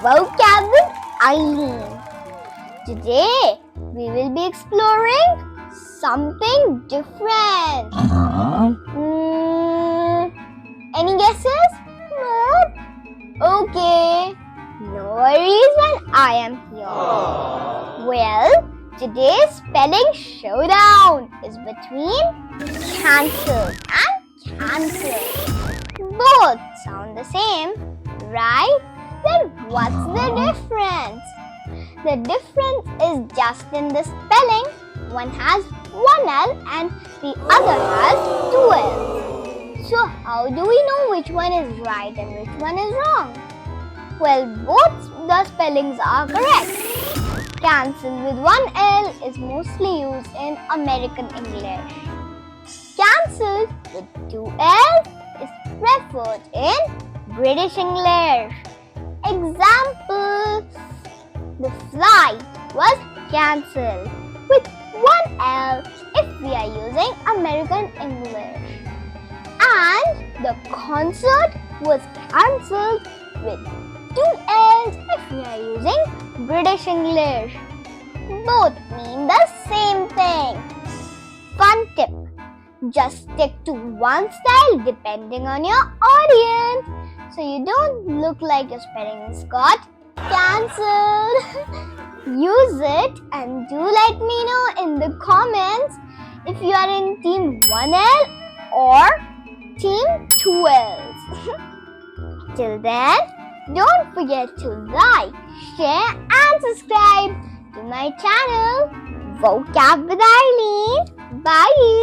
Vocab with Aileen. Today we will be exploring something different. Any guesses? No? Okay. No worries when I am here. Well, today's spelling showdown is between cancel and cancel. Both sound the same, right? Then what's the difference? The difference is just in the spelling. One has one L and the other has two L's. So how do we know which one is right and which one is wrong? Well, both the spellings are correct. Cancel with one L is mostly used in American English. Cancel with two L's is preferred in British English. Example: the flight was cancelled with one L if we are using American English. And the concert was cancelled with two L's if we are using British English. Both mean the same thing. Fun tip: just stick to one style depending on your audience, so you don't look like your spelling is got cancelled. Use it and do let me know in the comments if you are in team 1L or team 2Ls. Till then, don't forget to like, share and subscribe to my channel Vocab with Aileen. Bye!